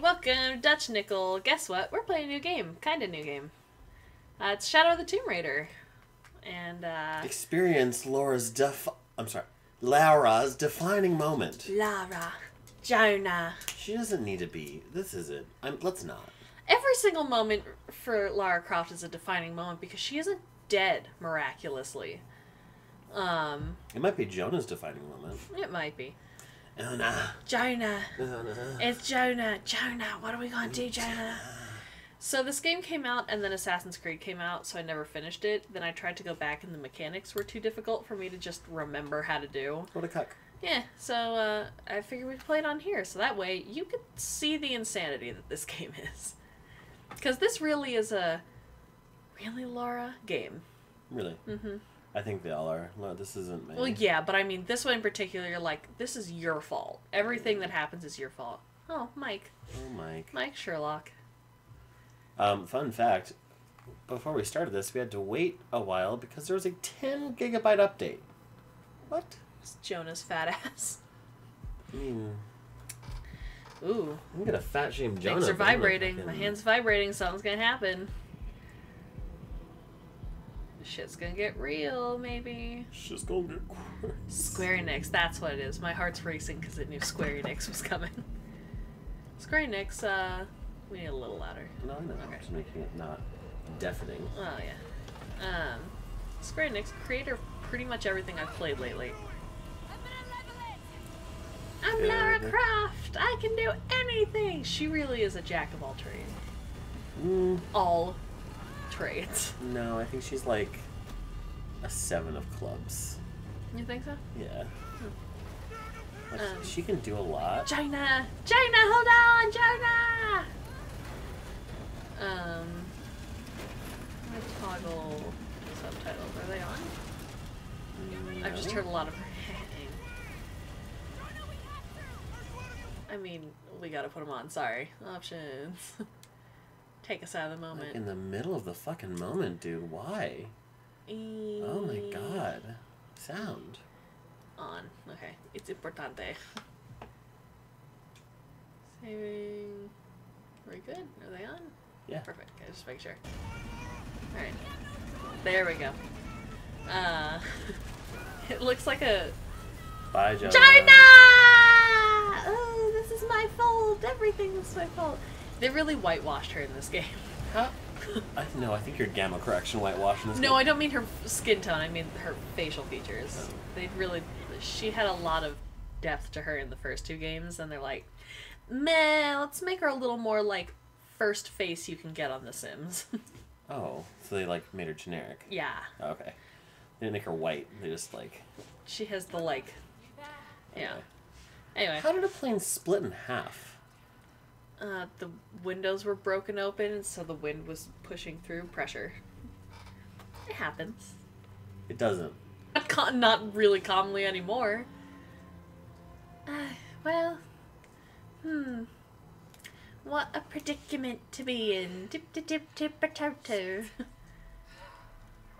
Welcome to Dutch Nickel. Guess what? We're playing a new game. Kinda new game. It's Shadow of the Tomb Raider. And, Experience Laura's defining moment. Lara. Jonah. She doesn't need to be. This isn't. Let's not. Every single moment for Lara Croft is a defining moment because she isn't dead, miraculously. It might be Jonah's defining moment. It might be. Jonah. Jonah. It's Jonah. Jonah. What are we going to do, Jonah? So this game came out, and then Assassin's Creed came out, so I never finished it. Then I tried to go back, and the mechanics were too difficult for me to just remember how to do. What a cuck. Yeah, so I figured we'd play it on here, so that way you could see the insanity that this game is. Because this really is a really Lara game. Really? Mm-hmm. I think they all are. No, this isn't me. Well, yeah, but I mean, this one in particular, you're like, this is your fault. Everything that happens is your fault. Oh, Mike. Oh, Mike. Mike Sherlock. Fun fact, before we started this, we had to wait a while because there was a 10 gigabyte update. What? It's Jonah's fat ass. I mean... Ooh. I'm gonna fat shame Jonah. Things are vibrating. My hand's vibrating. Something's gonna happen. Shit's gonna get real, maybe. Shit's gonna get crazy. Square Enix, that's what it is. My heart's racing because it knew Square Enix was coming. Square Enix, we need a little louder. No, I know. Okay. Just making it not deafening. Oh, yeah. Square Enix, creator of pretty much everything I've played lately. I'm Lara Croft! I can do anything! She really is a jack of all trades. All trades. No, I think she's like a 7 of clubs. You think so? Yeah. Like, she can do a lot. Jonah! Jonah, hold on! Jonah! Let's toggle subtitles. Are they on? No. I've just heard a lot of her. I mean, we gotta put them on. Sorry. Options. Take us out of the moment. Like in the middle of the fucking moment, dude. Why? Oh my god. Sound. On. Okay. It's importante. Saving. Are we good? Are they on? Yeah. Perfect. Okay, just make sure. Alright. There we go. It looks like a... Bye, Jonah. Oh, this is my fault. Everything is my fault. They really whitewashed her in this game. Huh? No, I think you're gamma correction whitewashing this game. No, I don't mean her skin tone. I mean her facial features. Oh. They really... She had a lot of depth to her in the first 2 games, and they're like, meh, let's make her a little more like first face you can get on The Sims. Oh, so they like made her generic. Yeah. Oh, okay. They didn't make her white. They just like... She has the like... Yeah. Okay. Anyway. How did a plane split in half? The windows were broken open, so the wind was pushing through pressure. It happens. It doesn't. Not really commonly anymore. Well, what a predicament to be in. Tip to tip tip a toto.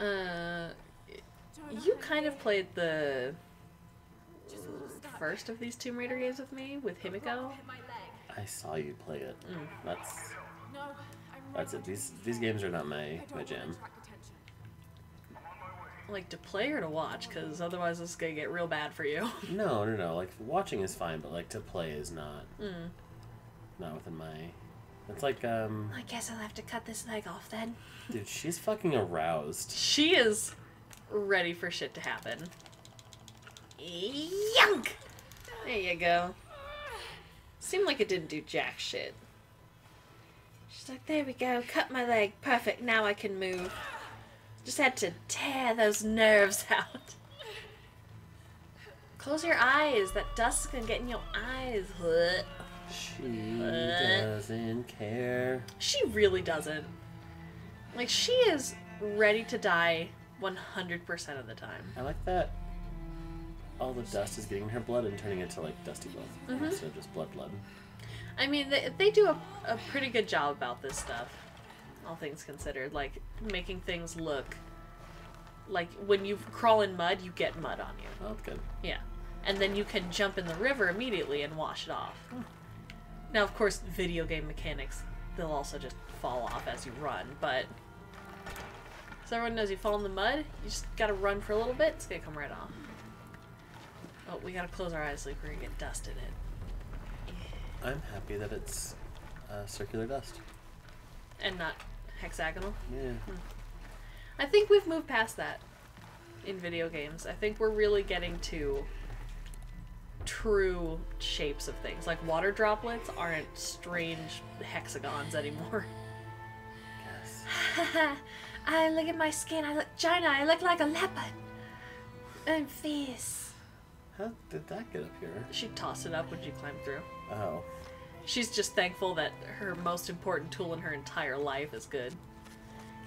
You kind of played the first of these Tomb Raider games with me, with Himiko. I saw you play it. That's it. These games are not my jam. Like, to play or to watch? Because otherwise this is going to get real bad for you. No. Like, watching is fine, but, like, to play is not... Not within my... It's like, I guess I'll have to cut this leg off, then. Dude, she's fucking aroused. She is ready for shit to happen. Yunk! There you go. Seemed like it didn't do jack shit. She's like, there we go, cut my leg. Perfect, now I can move. Just had to tear those nerves out. Close your eyes. That dust is gonna get in your eyes. She doesn't care. She really doesn't. Like, she is ready to die 100% of the time. I like that all the dust is getting in her blood and turning it to, like, dusty blood instead of just blood. I mean, they do a pretty good job about this stuff. All things considered, like making things look like when you crawl in mud, you get mud on you. Oh, that's good. Yeah, and then you can jump in the river immediately and wash it off. Now, of course, video game mechanics, they'll also just fall off as you run, but... So everyone knows you fall in the mud, you just gotta run for a little bit, it's gonna come right off. Oh, we gotta close our eyes so we're gonna get dust in it. I'm happy that it's circular dust. And not hexagonal? Yeah. I think we've moved past that in video games. I think we're really getting to true shapes of things. Like water droplets aren't strange hexagons anymore. Yes. I look at my skin. Jonah, I look like a leopard. I'm fierce. How did that get up here? She tossed it up when she climbed through. Oh. She's just thankful that her most important tool in her entire life is good.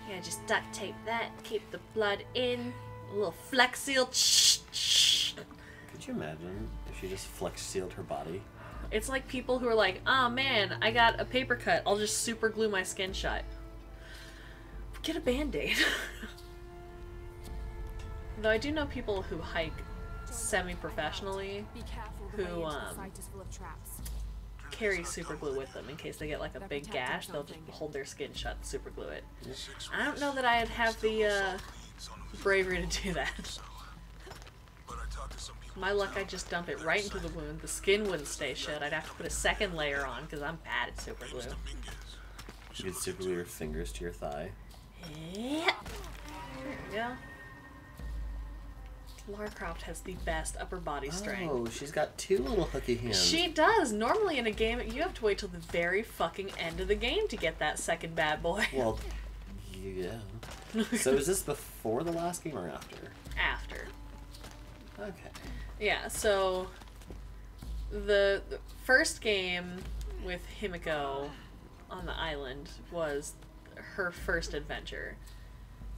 Yeah, just duct tape that, keep the blood in. A little flex seal. Could you imagine if she just flex sealed her body? It's like people who are like, oh man, I got a paper cut. I'll just super glue my skin shut. Get a band-aid. Though I do know people who hike semi-professionally who carry super glue with them in case they get like a big gash. They'll just hold their skin shut and super glue it. I don't know that I'd have the bravery to do that. My luck, I'd just dump it right into the wound. The skin wouldn't stay shut. I'd have to put a second layer on because I'm bad at super glue. You could super glue your fingers to your thigh. Yeah. There we go. Lara Croft has the best upper body strength. Oh, she's got two little hooky hands. She does. Normally in a game, you have to wait till the very fucking end of the game to get that second bad boy. Well, yeah. So is this before the last game or after? After. Okay. Yeah, so the first game with Himiko on the island was her first adventure.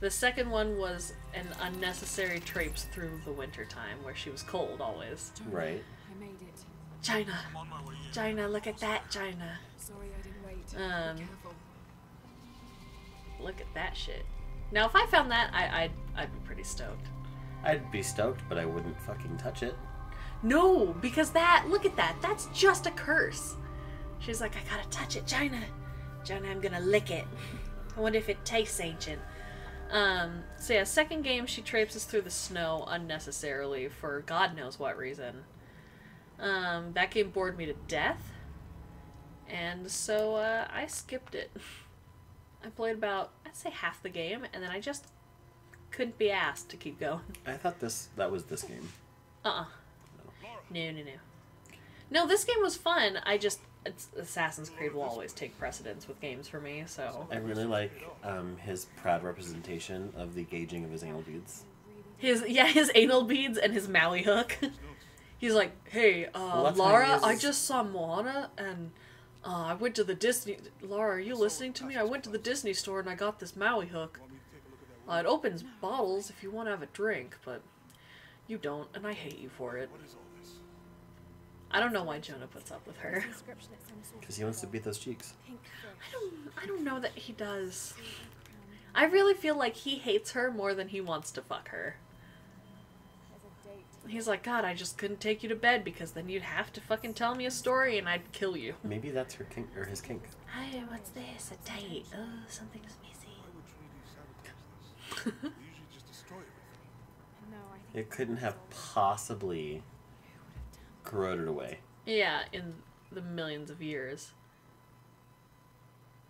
The second one was an unnecessary traipse through the winter time where she was cold always. Right. I made it. China. China, look at that, China. Sorry I didn't wait. Be careful. Look at that shit. Now if I found that, I'd be pretty stoked. I'd be stoked, but I wouldn't fucking touch it. No, because look at that. That's just a curse. She's like, I gotta touch it, China. China, I'm gonna lick it. I wonder if it tastes ancient. So yeah, second game, she traipses through the snow unnecessarily for God knows what reason. That game bored me to death. And so, I skipped it. I played about, I'd say half the game, and then I just couldn't be asked to keep going. I thought that was this game. No. No, this game was fun. Assassin's Creed will always take precedence with games for me, so... I really like his proud representation of the gauging of his anal beads. His anal beads and his Maui hook. He's like, hey, Well, Lara, I just saw Moana, and I went to the Disney... Lara, are you listening to me? I went to the Disney store and I got this Maui hook. It opens bottles if you want to have a drink, but you don't, and I hate you for it. I don't know why Jonah puts up with her. Because he wants to beat those cheeks. I don't know that he does. I really feel like he hates her more than he wants to fuck her. He's like, God, I just couldn't take you to bed because then you'd have to fucking tell me a story and I'd kill you. Maybe that's her kink, or his kink. Hey, what's this? A date? Oh, something's missing. It couldn't have possibly corroded away. Yeah, in the millions of years.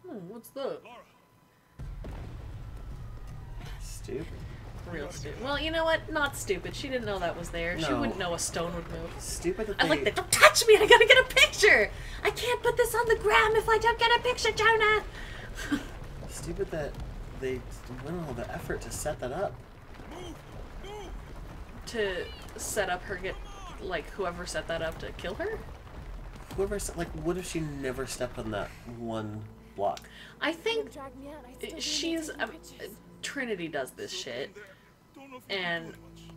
What's that? Stupid. Real stupid. Well, you know what? Not stupid. She didn't know that was there. She No. wouldn't know a stone would move. Stupid that I like that. Don't touch me! I gotta get a picture! I can't put this on the gram if I don't get a picture, Jonah! Stupid that they went all the effort to set that up. To set up her whoever set that up to kill her? Whoever said, what if she never stepped on that one block? I think she's... Trinity does this shit. And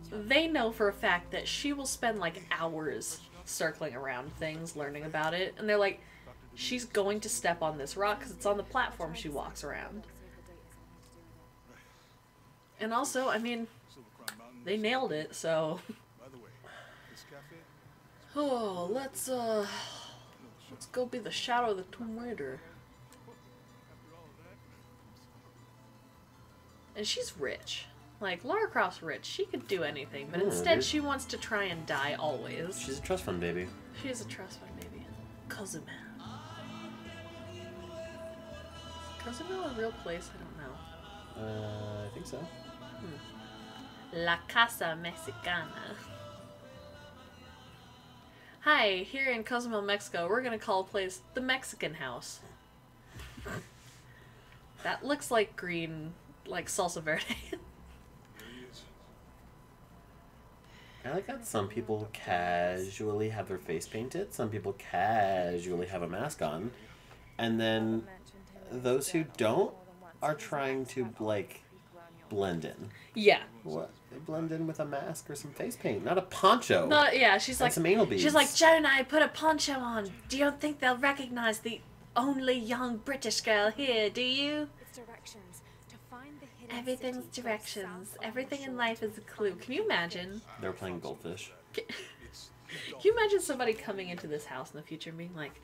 they know for a fact that she will spend hours circling around things, learning about it. And they're like, she's going to step on this rock because it's on the platform she walks around. And also, I mean, they nailed it, so... Oh, let's Let's go be the shadow of the Tomb Raider. And she's rich. Like, Lara Croft's rich. She could do anything, but instead dude. she wants to try and die always. She's a trust fund baby. She is a trust fund baby. Cozumel. Cozumel a real place? I don't know. I think so. La Casa Mexicana. Hi, here in Cozumel, Mexico, we're gonna call a place the Mexican House. That looks like green, like salsa verde. I like that some people casually have their face painted, some people casually have a mask on, and then those who don't are trying to, like, blend in. Yeah. What? They blend in with a mask or some face paint, not a poncho. No, yeah, she's and like, some anal beads. she's like, Jonah, I put a poncho on. Do you think they'll recognize the only young British girl here, do you? It's directions to find the hidden Everything's city directions. south on Everything the in shore. life is a clue. Can you imagine? They're playing goldfish. Can you imagine somebody coming into this house in the future and being like,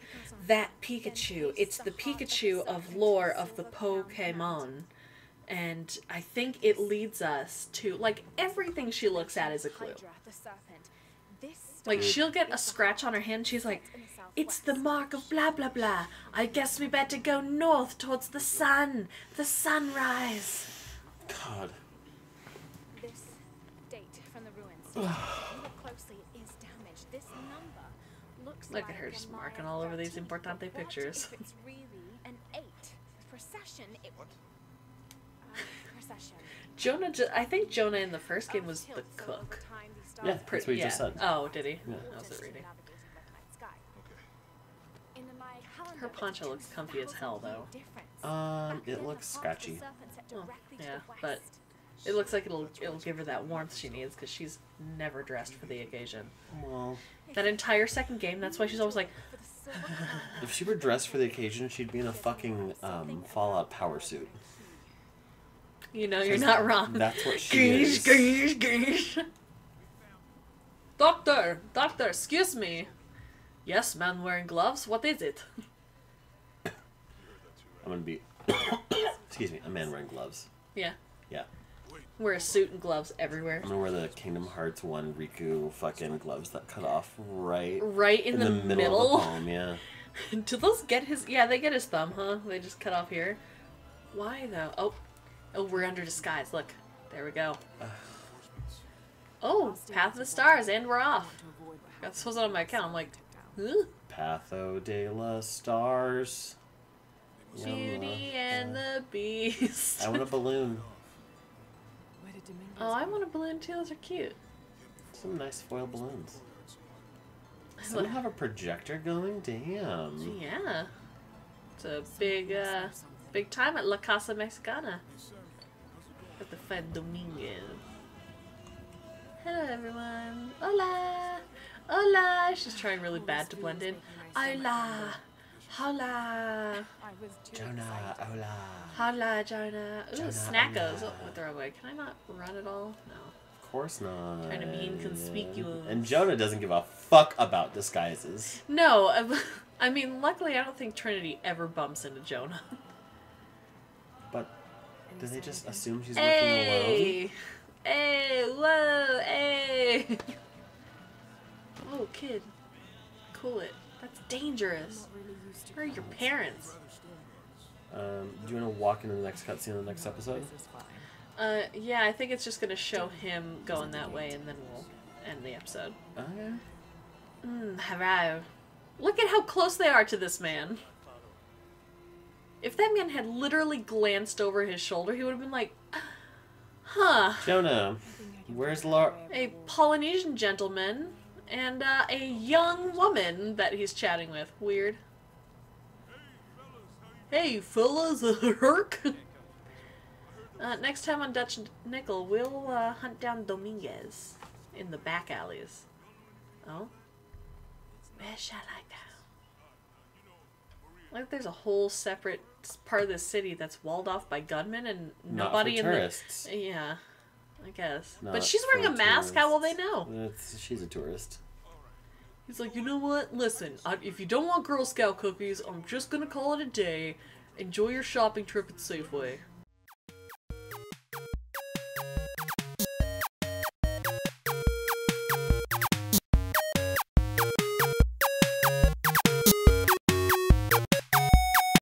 that Pikachu, it's the Pikachu of lore of the Pokemon. And I think it leads us to, like, everything she looks at is a clue. Hydra, the serpent. This Like, she'll get a scratch on her hand, she's like, it's the mark of blah blah blah. I guess we better go north towards the sun. The sunrise. God. This date from the ruins. If you look closely, it is damaged. This number looks Look like at her a just Mayan marking all over these 13. importante What pictures. if it's really an 8? Procession. Procession. Jonah, I think Jonah in the first game was the cook. Yeah, that's what you just said. Oh, did he? Yeah. I wasn't reading. Her poncho looks comfy as hell, though. It looks scratchy. Oh, yeah, but it looks like it'll give her that warmth she needs because she's never dressed for the occasion. Well, That entire second game, that's why she's always like, if she were dressed for the occasion, she'd be in a fucking Fallout power suit. you know, you're not wrong. That's what she is. Geesh. Doctor, excuse me. Yes, man wearing gloves. What is it? I'm gonna be, excuse me, a man wearing gloves. Yeah. Yeah. Wear a suit and gloves everywhere. I'm gonna wear the Kingdom Hearts 1 Riku fucking gloves that cut off right In the middle of the palm, yeah. Do those get his... Yeah, they get his thumb, huh? They just cut off here. Why, though? Oh, we're under disguise. Look. There we go. Oh, Path of the Stars, and we're off. That's what's on my account. I'm like, huh? Patho de la Stars. Beauty and the Beast. I want a balloon. Oh, I want a balloon too. Those are cute. Some nice foil balloons. Some have a projector going? Damn. Yeah. It's a big, big time at La Casa Mexicana. At the Fed Dominguez. Hello, everyone. Hola. Hola. She's trying really bad to blend in. Hola. Hola. Jonah, hola. Hola, Jonah. Ooh, Jonah, snackos. hola. Oh, went the wrong way. Can I not run at all? No. Of course not. Trying to be inconspicuous. And Jonah doesn't give a fuck about disguises. No, I mean, luckily I don't think Trinity ever bumps into Jonah. But do they just assume she's working Hey! Hey! Whoa! Hey! Oh, kid. Cool it. That's dangerous. Where are your parents? alone? Do you want to walk into the next cutscene in the next episode? Yeah, I think it's just gonna show him going that way and then we'll end the episode. Okay. Hello. Look at how close they are to this man. If that man had literally glanced over his shoulder, he would have been like, huh. Jonah, where's Laura? A Polynesian gentleman and a young woman that he's chatting with. Weird. Hey, fellas, Herc. Next time on Dutch Nickel, we'll hunt down Dominguez in the back alleys. Oh? Where shall I go? Like there's a whole separate part of the city that's walled off by gunmen and nobody Not for in tourists. the... Yeah, I guess. Not But she's wearing a for mask, how will they tourists. know? She's a tourist. He's like, you know what? Listen, if you don't want Girl Scout cookies, I'm just gonna call it a day. Enjoy your shopping trip at Safeway.